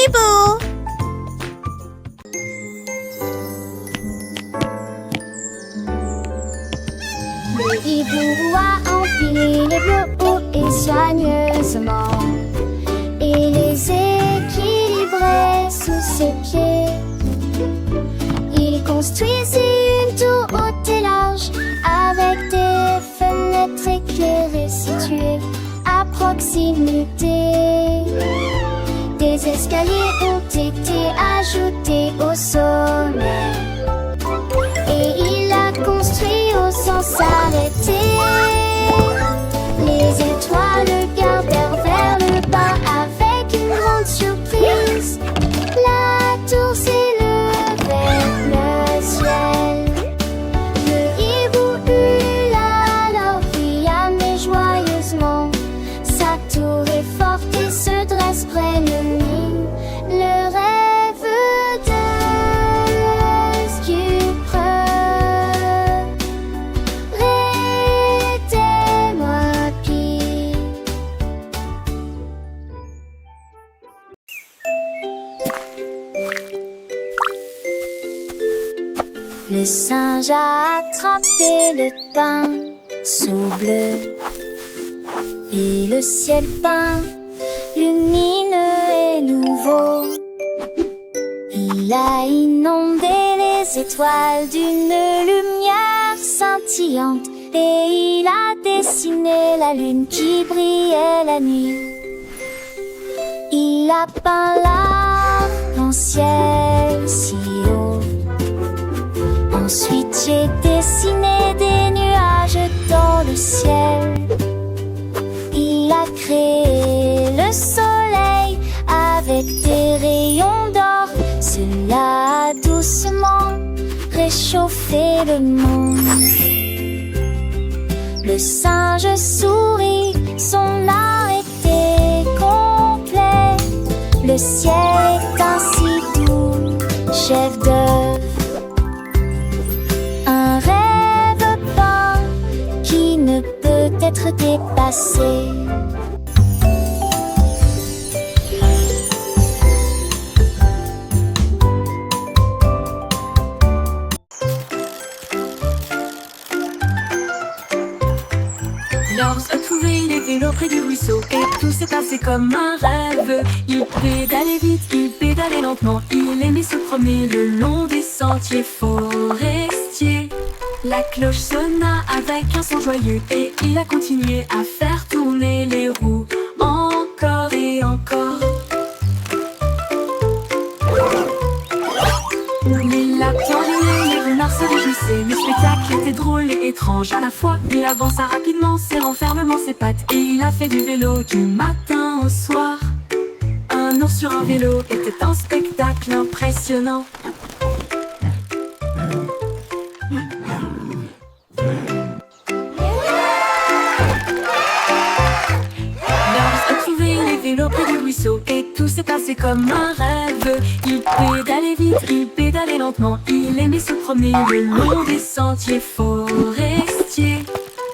hibou. Le hibou a empilé les bouts et soigneusement et les équilibrait sous ses pieds. Il construisit une tour haute et large avec des fenêtres éclairées situées à proximité. Des escaliers ont été ajoutés au sommet et il a construit sans s'arrêter. Les étoiles le gardèrent vers le bas avec une grande surprise. La tour s'élevait vers le ciel. Le hibou hurla alors cria mais joyeusement. Sa tour est forte et se dresse près de nous. Le rêve de Le singe a attrapé le pinceau bleu et le ciel peint, lumineux et nouveau. Il a inondé les étoiles d'une lumière scintillante et il a dessiné la lune qui brillait la nuit. Il a peint l'arc-en-ciel si haut. Ensuite j'ai dessiné des nuages dans le ciel. Il a créé le soleil avec des rayons d'or. Cela a doucement réchauffé le monde. Le singe sourit, son art était complet. Le ciel est ainsi doux, chef d'œuvre. Un rêve peint qui ne peut être dépassé. Lars a trouvé les vélos près du ruisseau et tout s'est passé comme un rêve. Il pédalait vite, il pédalait lentement. Il aimait se promener le long des sentiers forestiers. La cloche sonna avec un son joyeux et il a continué à faire tourner les roues encore et encore. Les lapins riaient, les renards se réjouissaient. Le spectacle était drôle et étrange à la fois. Il avança rapidement, serrant fermement ses pattes et il a fait du vélo du matin au soir. Un ours sur un vélo était un spectacle impressionnant. Près du ruisseau et tout s'est passé comme un rêve. Il pédalait vite, il pédalait lentement. Il aimait se promener le long des sentiers forestiers.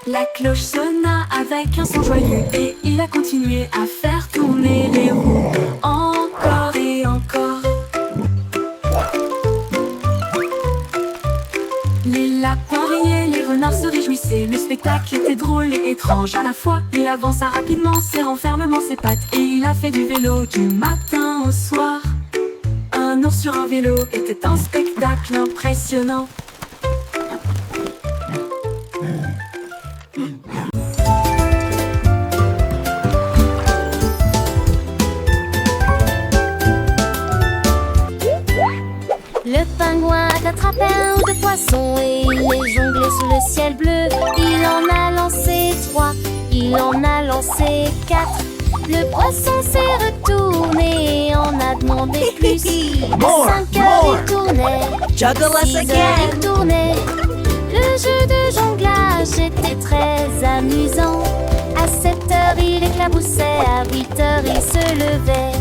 La cloche sonna avec un son joyeux et il a continué à faire tourner les roues encore et encore. Les lapins riaient, les renards se réjouissaient. Le spectacle était drôle et étrange à la fois. Il avança rapidement, serrant fermement ses pattes et il a fait du vélo du matin au soir. Un ours sur un vélo était un spectacle impressionnant. Le pingouin a attrapé un ou deux poissons et il les jonglait sous le ciel bleu. Il en a lancé 3, il en a lancé 4. Le poisson s'est retourné et en a demandé plus. 5 heures il tournait, 6 heures il tournait. Le jeu de jonglage était très amusant. À 7 heures il éclaboussait, à 8 heures il se levait.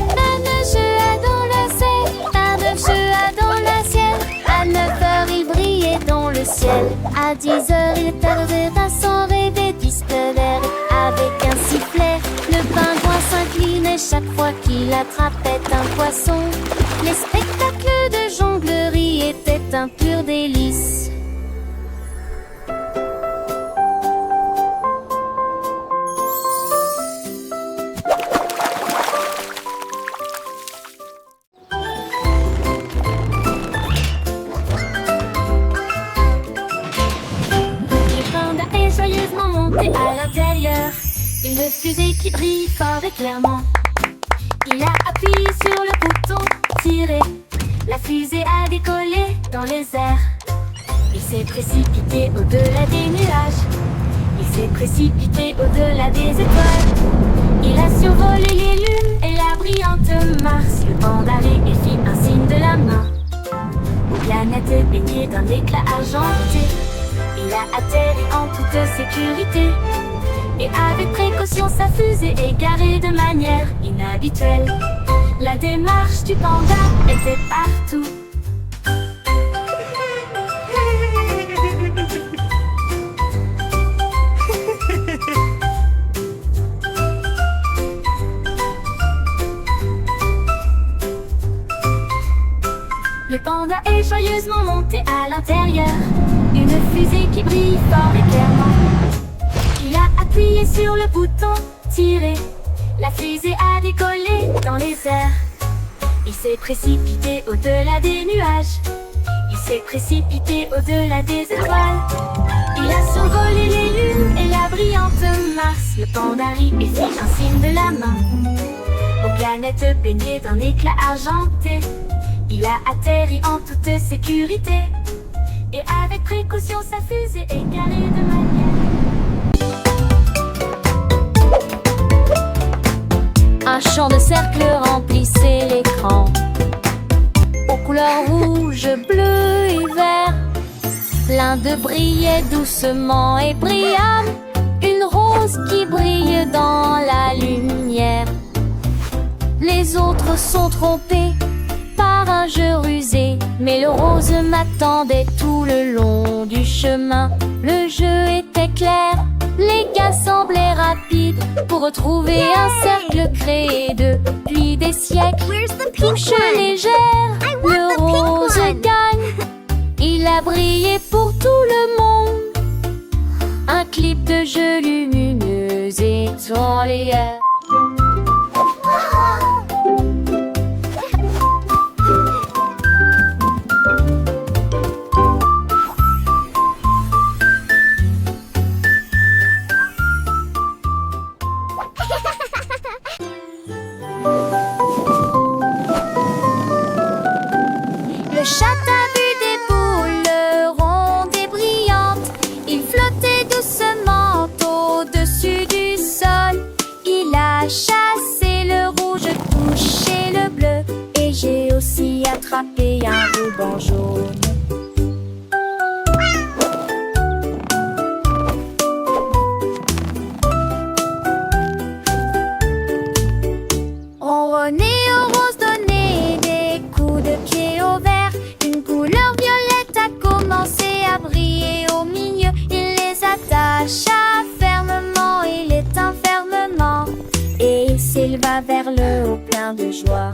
Un jeu a dans le ciel, un jeu a dans le ciel. À 9 heures il brillait dans le ciel. À 10 heures il tardait à son réveil disparaît avec un sifflet. Le pingouin s'inclinait chaque fois qu'il il attrapait un poisson. Les spectacles de jonglerie étaient un pur délice. Le panda est joyeusement monté à l'intérieur. Une fusée qui brille fort et clairement. Il a appuyé sur le bouton, tiré. La fusée a décollé dans les airs. Il s'est précipité au-delà des nuages. Il s'est précipité au-delà des étoiles. Il a survolé les lunes et la brillante Mars. Le panda et fit un signe de la main aux planètes baignées d'un éclat argenté. Il a atterri en toute sécurité. Et avec précaution, sa fusée est garée de manière inhabituelle. La démarche du panda était partout. Le panda est joyeusement monté à l'intérieur. Une fusée qui brille fort et clairement. Il a appuyé sur le bouton, tiré. La fusée a décollé dans les airs. Il s'est précipité au-delà des nuages. Il s'est précipité au-delà des étoiles. Il a survolé les lunes et la brillante Mars. Le panda rit et fit un signe de la main aux planètes baignées d'un éclat argenté. Il a atterri en toute sécurité. Et avec précaution, sa fusée est garée de manière. Un champ de cercle remplissait l'écran aux couleurs rouge, bleu et vert. L'un d'eux brillait doucement et brillamment, une rose qui brille dans la lumière. Les autres sont trompés par un jeu rusé, mais le rose m'attendait tout le long du chemin. Le jeu était clair, les gars semblaient rapides pour retrouver un cercle créé depuis des siècles. Touche légère, le rose gagne. Il a brillé pour tout le monde. Un clip de jeu lumineux étoilé. Le chat a vu des boules rondes et brillantes. Il flottait doucement au-dessus du sol. Il a chassé le rouge, touché le bleu. Et j'ai aussi attrapé un ruban jaune. On renaît au rose, donné des coups de pied au vert. Une couleur violette a commencé à briller au milieu. Il les attacha fermement et l'éteint fermement. Et il s'éleva vers le haut plein de joie.